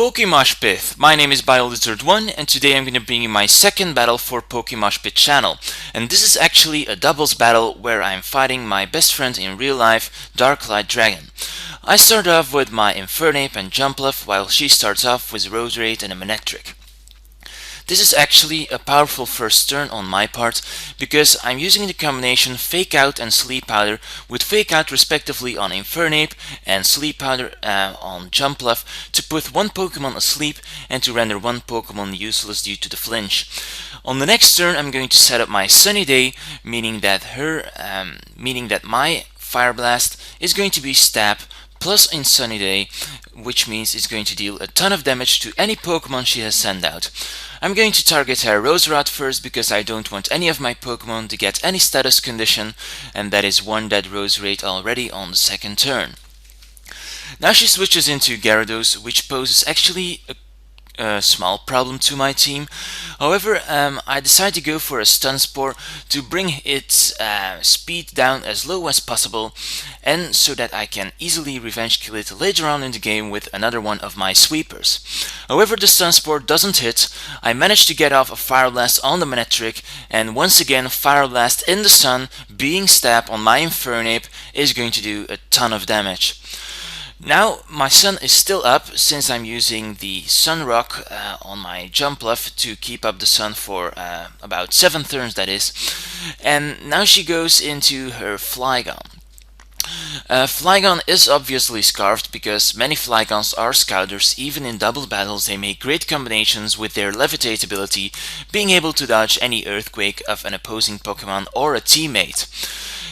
PokeMoshPit. My name is Biolizard1 and today I'm going to bring you my second battle for PokeMoshPit channel. And this is actually a doubles battle where I'm fighting my best friend in real life, DarkLightDragon. I start off with my Infernape and Jumpluff while she starts off with Roserade and a Manectric. This is actually a powerful first turn on my part because I'm using the combination Fake Out and Sleep Powder, with Fake Out respectively on Infernape and Sleep Powder on Jumpluff to put one Pokemon asleep and to render one Pokemon useless due to the flinch. On the next turn I'm going to set up my Sunny Day, meaning that my Fire Blast is going to be Stab plus in Sunny Day, which means it's going to deal a ton of damage to any Pokemon she has sent out. I'm going to target her Roserade first because I don't want any of my Pokemon to get any status condition, and that is one dead Roserade already on the second turn. Now she switches into Gyarados, which poses actually a small problem to my team. However, I decide to go for a Stun Spore to bring its speed down as low as possible, and so that I can easily revenge kill it later on in the game with another one of my sweepers. However, the Stun Spore doesn't hit. I manage to get off a Fire Blast on the Manectric, and once again Fire Blast in the sun, being Stab on my Infernape, is going to do a ton of damage. Now my sun is still up since I'm using the Sun Rock on my Jumpluff to keep up the sun for about 7 turns, that is. And now she goes into her Flygon. Flygon is obviously scarfed because many Flygons are Scouters. Even in double battles they make great combinations with their Levitate ability, being able to dodge any Earthquake of an opposing Pokemon or a teammate.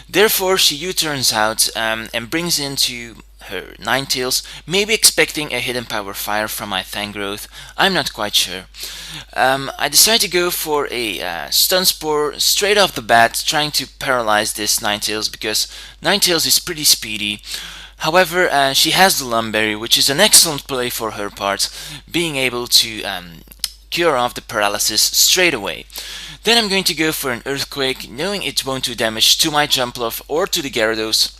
Therefore she U-turns out and brings into her Ninetales, maybe expecting a Hidden Power Fire from my Tangrowth. I'm not quite sure. I decide to go for a Stun Spore straight off the bat, trying to paralyze this Ninetales because Ninetales is pretty speedy. However, she has the Lumberry, which is an excellent play for her part, being able to cure off the paralysis straight away. Then I'm going to go for an Earthquake, knowing it won't do damage to my Jumpluff or to the Gyarados,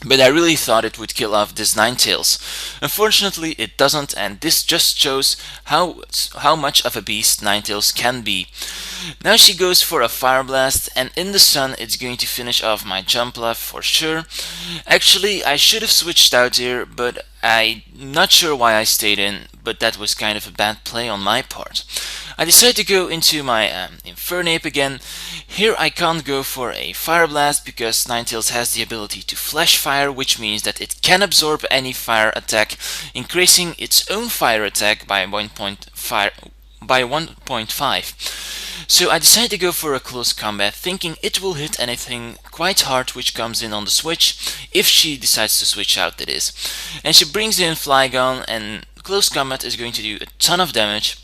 but I really thought it would kill off this Ninetales. Unfortunately it doesn't, and this just shows how much of a beast Ninetales can be. Now she goes for a Fire Blast, and in the sun it's going to finish off my Jumpluff for sure. Actually I should have switched out here, but I'm not sure why I stayed in, but that was kind of a bad play on my part. I decide to go into my Infernape again. Here I can't go for a Fire Blast because Ninetales has the ability to Flash Fire, which means that it can absorb any fire attack, increasing its own fire attack by 1.5. So I decide to go for a close combat, thinking it will hit anything quite hard which comes in on the switch, if she decides to switch out, that is. And she brings in Flygon, and close combat is going to do a ton of damage.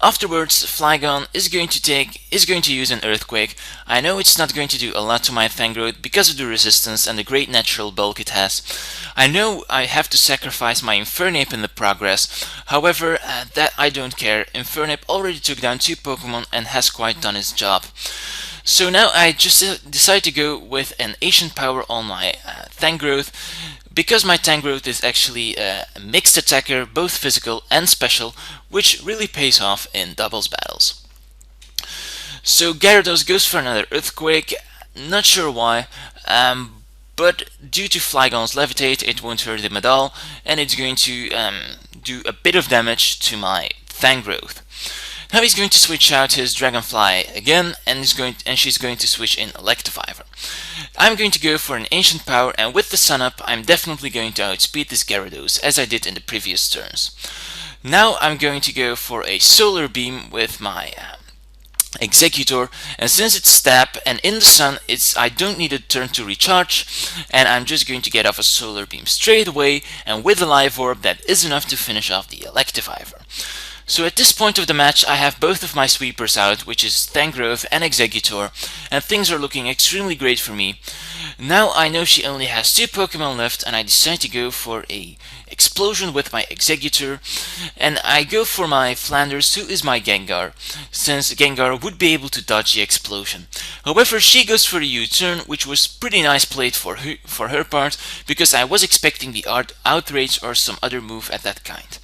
Afterwards, Flygon is going to use an Earthquake. I know it's not going to do a lot to my Tangrowth because of the resistance and the great natural bulk it has. I know I have to sacrifice my Infernape in the progress. However, that I don't care. Infernape already took down 2 Pokemon and has quite done its job. So now I just decide to go with an Ancient Power on my Tangrowth, because my Tangrowth is actually a mixed attacker, both physical and special, which really pays off in doubles battles. So Gyarados goes for another Earthquake, not sure why, but due to Flygon's Levitate it won't hurt him at all, and it's going to do a bit of damage to my Tangrowth. Now he's going to switch out his Dragonfly again, and she's going to switch in Electivire. I'm going to go for an Ancient Power, and with the sun up I'm definitely going to outspeed this Gyarados as I did in the previous turns. Now I'm going to go for a Solar Beam with my Executor, and since it's Stab and in the sun, I don't need a turn to recharge, and I'm just going to get off a Solar Beam straight away, and with a Live Orb that is enough to finish off the Electivire. So at this point of the match I have both of my sweepers out, which is Tangrowth and Executor, and things are looking extremely great for me. Now I know she only has 2 Pokemon left, and I decide to go for a explosion with my Exeggutor, and I go for my Flanders, who is my Gengar, since Gengar would be able to dodge the explosion. However, she goes for a U-turn, which was pretty nice played for her part, because I was expecting the Outrage or some other move at that kind.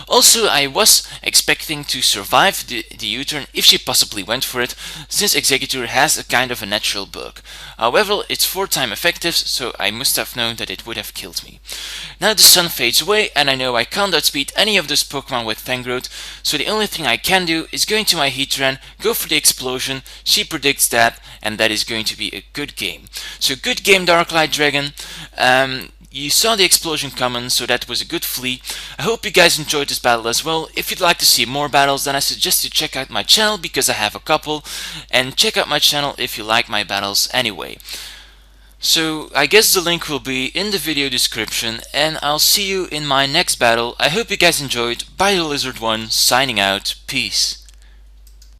Also, I was expecting to survive the U-turn if she possibly went for it, since Exeggutor has a kind of a natural bug. However, it's 4-time effective, so I must have known that it would have killed me. Now the sun fades away, and I know I can't outspeed any of those Pokemon with Fang Growth, so the only thing I can do is go into my Heatran, go for the explosion. She predicts that, and that is going to be a good game. So good game, DarkLightDragon. You saw the explosion coming, so that was a good flee. I hope you guys enjoyed this battle as well. If you'd like to see more battles, then I suggest you check out my channel, because I have a couple, and check out my channel if you like my battles anyway. So I guess the link will be in the video description, and I'll see you in my next battle. I hope you guys enjoyed. Biolizard1 signing out. Peace.